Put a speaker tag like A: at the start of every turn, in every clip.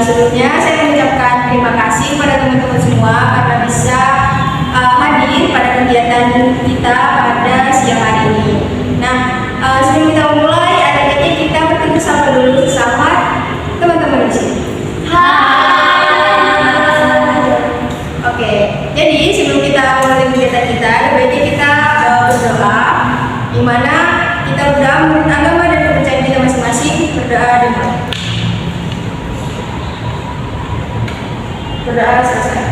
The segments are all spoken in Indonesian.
A: Sebelumnya saya mengucapkan terima kasih pada teman-teman semua karena bisa hadir pada kegiatan kita pada siang hari ini. Nah, sebelum kita mulai, ada baiknya kita bertegur sapa dulu sama teman-teman di sini. Oke, jadi sebelum kita mulai kegiatan kita, ada baiknya kita berdoa, di mana kita berdoa menurut agama dan kepercayaan kita masing-masing. Berdoa dimulai. Berdoa selesai.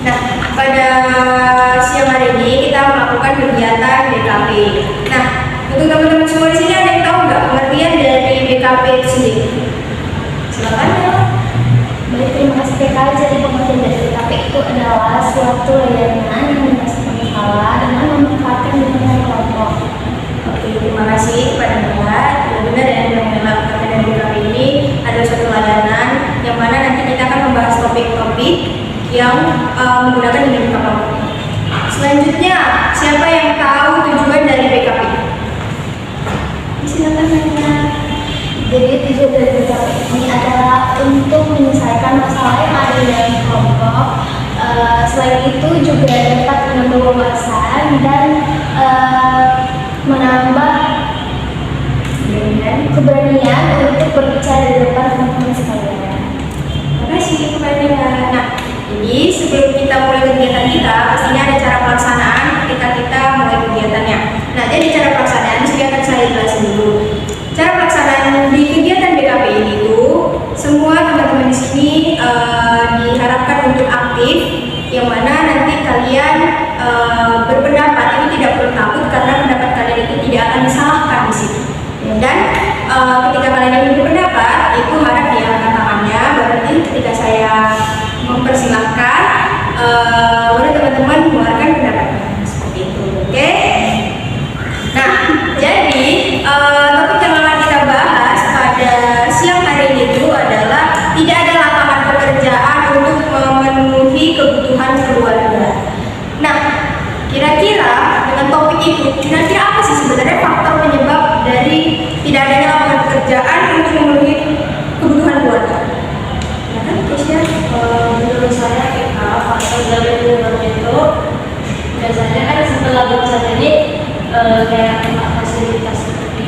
A: Nah, pada siang hari ini kita melakukan kegiatan BKP. Nah, untuk teman-teman semua di sini ada yang tahu nggak pengertian dari BKP itu sendiri? Silakan ya.
B: Baik, terima kasih PK. Jadi pengertian dari BKP itu adalah suatu layanan yang berdasarkan skala dengan memanfaatkan lingkungan kelompok.
A: Oke, terima kasih kepada Mbak. Benar ya, yang melakukan dari BKP ini ada suatu layanan yang mana nanti kita akan membahas topik-topik yang menggunakan dinamika kelompok. Selanjutnya, siapa yang tahu tujuan dari BKP? Silakan Nana.
B: Jadi tujuan dari BKP ini adalah untuk menyelesaikan masalah yang ada di dalam kelompok. Selain itu juga dapat menambah wawasan dan menambah keberanian untuk berbicara di depan teman-teman sekalian.
A: Terima kasih kepada. Nah, jadi sebelum kita mulai kegiatan kita, pastinya ada cara pelaksanaan ketika kita mulai kegiatannya. Nah, jadi cara pelaksanaan sudah akan saya jelasin dulu. Cara pelaksanaan di kegiatan BKP ini tuh semua teman-teman di sini diharapkan untuk aktif, yang mana nanti kalian berpendapat ini tidak perlu takut karena pendapat kalian itu tidak akan disalahkan di sini. Dan ketika kalian ingin berpendapat itu harap diangkat tangannya. Berarti ketika saya mempersilahkan boleh teman-teman mengeluarkan pendapatnya seperti itu. Oke? Nah, jadi topik yang akan kita bahas pada siang hari ini itu adalah tidak ada lapangan pekerjaan untuk memenuhi kebutuhan keluarga. Nah, kira-kira dengan topik itu, kira-kira apa sih sebenarnya faktor penyebab dari tidak adanya lapangan pekerjaan untuk memenuhi kebutuhan keluarga? Ya kan, Kesia?
C: Menurut saya faktor dari keluarga itu biasanya kan setelah bekerja ini kayak tempat fasilitas seperti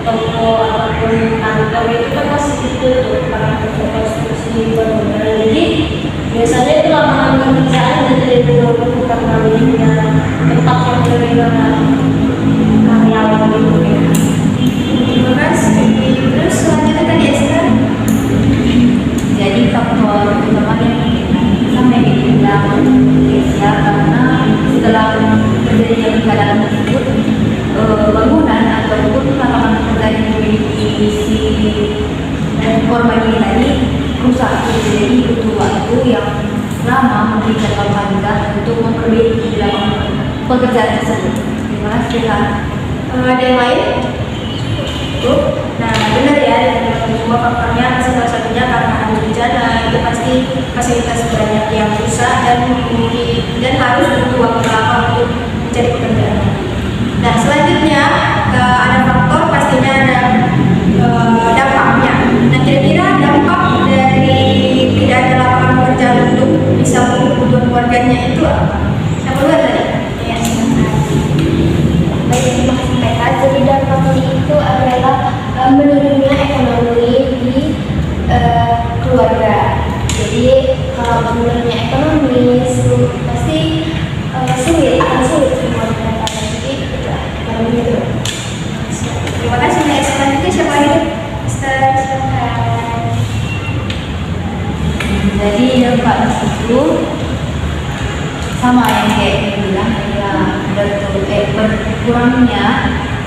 C: toko ataupun kantor itu kan masih ditutup karena konstruksi bangunan. Jadi biasanya itu lapangan pekerjaan dari keluarga bukan minimnya tempat yang menerima karyawan itu ya.
A: Terima kasih. Terus selanjutnya tadi Esther.
C: Jadi faktor utama yang sampai dibilang ya karena setelah terjadinya keadaan tersebut bangunan ataupun lapangan pekerjaan yang memiliki si korban ini tadi rusak, jadi butuh waktu yang lama mungkin jangka panjang untuk memperbaiki lapangan pekerjaan tersebut. Terima kasih Kak.
A: Ada yang lain? Nah, benar ya, semua faktornya salah satunya karena ada bencana, itu pasti fasilitas banyak yang rusak dan harus butuh waktu lama untuk mencari pekerjaan. Nah, selanjutnya ada faktor pastinya ada dampaknya. Nah, kira-kira dampak dari tidak ada lapangan pekerjaan untuk bisa memenuhi kebutuhan keluarganya itu apa? Siapa dulu tadi? Ya, silakan.
B: Baik, terima kasih PK. Jadi dampaknya itu adalah menurunnya ekonomi di keluarga. Jadi kalau menurunnya ekonomi pasti akan sulit keluarga. Jadi ekonomi itu.
A: Terima kasih. Nah, selanjutnya siapa lagi? Silakan.
C: Jadi dampak itu sama yang kayak dibilang ya berkurangnya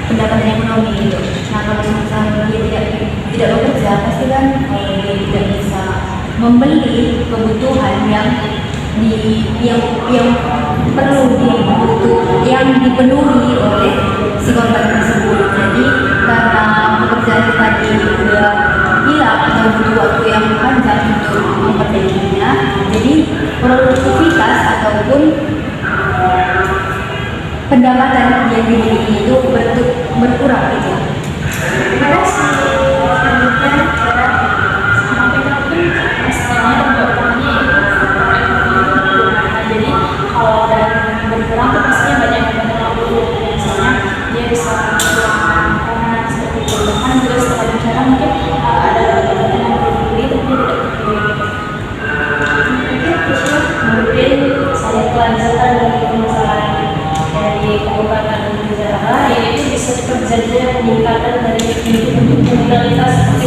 C: pendapatan ekonomi itu. Nah kalau misalnya dia tidak bekerja pasti kan dia tidak bisa membeli kebutuhan yang yang dipenuhi oleh si korban tersebut. Jadi karena pekerjaan tadi sudah hilang atau butuh waktu yang panjang untuk memperbaikinya, jadi produktivitas ataupun pendapatan yang dimiliki itu berkurang gitu.
A: Terima kasih. Selanjutnya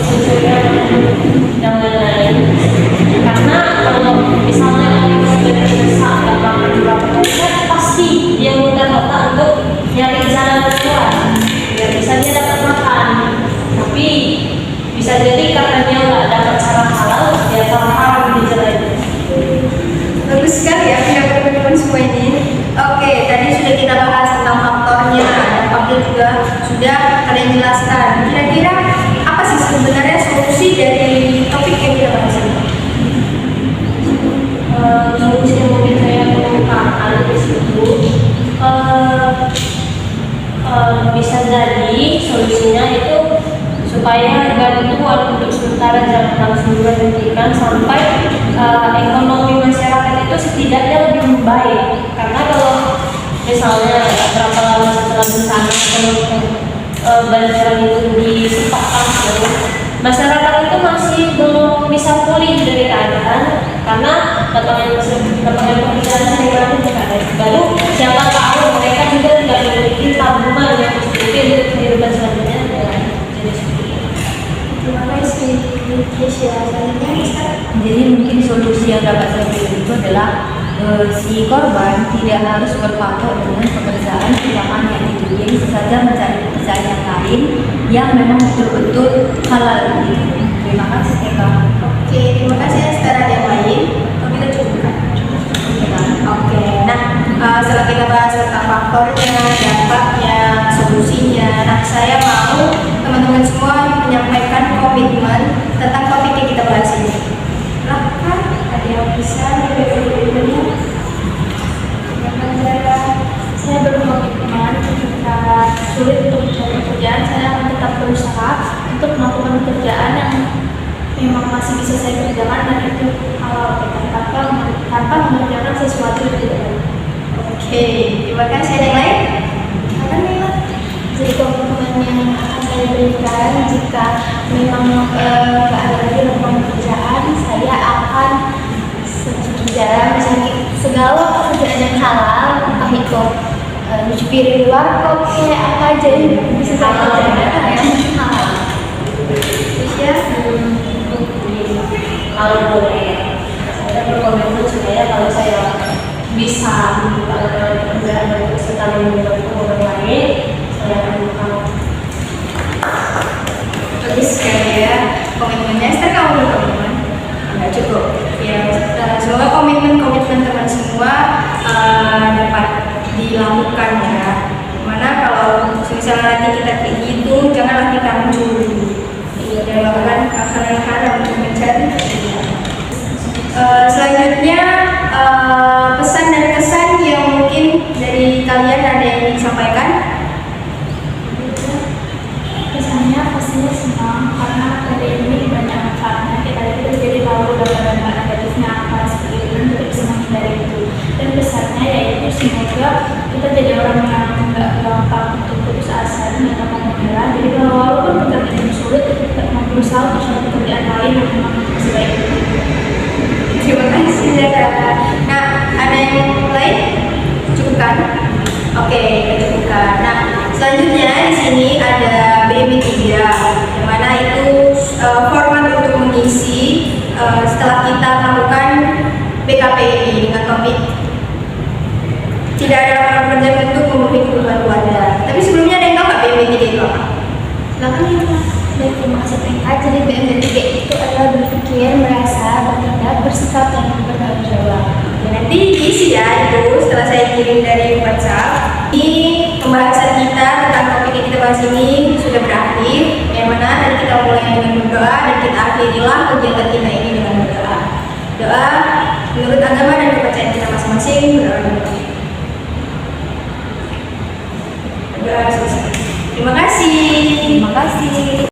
B: susunya dan lain-lain. Karena kalau misalnya orang yang sudah terdesak nggak makan berapa hari, kan pasti dia muter otak untuk nyari jalan keluar biar bisa dia dapat makan. Tapi bisa jadi karena dia nggak dapat cara halal, dia haram di jalan itu.
A: Bagus sekali ya pendapat teman-teman semua ini. Oke, tadi sudah kita bahas tentang faktornya, dampaknya juga sudah kalian jelaskan. Kira-kira apa sih sebenarnya solusi dari topik yang kita bahas ini?
B: Solusi yang mungkin saya kemukakan di situ bisa jadi solusinya itu supaya bantuan untuk sementara jangan langsung dihentikan sampai ekonomi masyarakat itu setidaknya lebih membaik. Karena kalau misalnya berapa lama setelah bencana bantuan itu disepakkan, masyarakat itu masih belum bisa pulih dari keadaan karena lapangan pekerjaan sekarang juga ada. Baru siapa tahu mereka juga tidak memiliki tabungan yang cukup untuk kehidupan selanjutnya.
A: Terima kasih, Keisha. Selanjutnya, Mister.
C: Jadi mungkin solusi yang dapat saya beri itu adalah si korban tidak harus berpatok dengan pekerjaan usaha yang itu. Dia bisa saja mencari pekerjaan yang lain yang memang betul-betul halal. Terima kasih, Kak.
A: Oke, terima kasih. Sekarang ada yang lain, atau kita cukupkan? Oke, nah setelah kita bahas tentang faktornya, dampaknya, solusinya, nah saya mau teman-teman semua menyampaikan komitmen tentang topik yang kita bahas ini. Silahkan, ada yang bisa diberikannya?
B: Saya berkomitmen ketika sulit untuk mencari pekerjaan, saya akan tetap berusaha untuk melakukan pekerjaan yang memang masih bisa saya kerjakan dan itu halal, tanpa mengerjakan sesuatu yang tidak baik.
A: Oke, terima kasih. Ada yang lain? Ada yang lain?
B: Jadi komitmen yang akan saya berikan jika memang nggak ada lagi lapangan pekerjaan, saya akan sedikit jarang mencari segala pekerjaan yang halal, entah itu nyuci piring di warkop kayak apa aja yang bisa saya kerjakan yang halal.
A: Terus ya?
B: Kalau boleh, saya berkomitmen supaya kalau saya bisa melakukan pekerjaan dan serta membantu orang lain, saya akan melakukan.
A: Bagus sekali ya komitmennya. Esther, kamu berkomitmen? Enggak cukup. Ya, semoga komitmen teman semua dapat dilakukan ya. Mana kalau misalnya nanti kita kayak gitu, janganlah kita mencuri. Dan melakukan hal yang haram untuk mencari. Selanjutnya pesan dan kesan yang mungkin dari kalian ada yang ingin disampaikan?
B: Kesannya pastinya senang karena hari ini banyak manfaatnya. Kita jadi tahu dampak negatifnya apa seperti itu, dan kita bisa menghindari itu. Dan pesannya yaitu semoga kita jadi orang yang nggak gampang untuk putus asa dan nggak gampang menyerah. Jadi walaupun pekerjaan itu sulit, kita mau berusaha untuk cari pekerjaan lain yang memang masih baik.
A: Terima kasih Zara. Nah, ada yang lain? Cukupkan? Oke, kita cukupkan. Nah, selanjutnya di sini ada BMI 3, yang mana itu format untuk mengisi setelah kita melakukan BKPI dengan topik tidak ada lapangan pekerjaan untuk memenuhi kebutuhan keluarga. Tapi sebelumnya ada yang tahu nggak BMI 3 itu apa? Silakan ya.
B: Baik, terima kasih PK. Jadi BMB3 itu adalah berpikir, merasa, bertindak, bersikap, dan bertanggung jawab.
A: Ya, nanti diisi ya itu setelah saya kirim dari WhatsApp. Ini pembahasan kita tentang topik yang kita bahas ini sudah berakhir. Yang mana tadi kita mulai dengan berdoa dan kita akhirilah kegiatan kita ini dengan berdoa. Doa menurut agama dan kepercayaan kita masing-masing. Berdoa selesai. Terima kasih.
C: Terima kasih.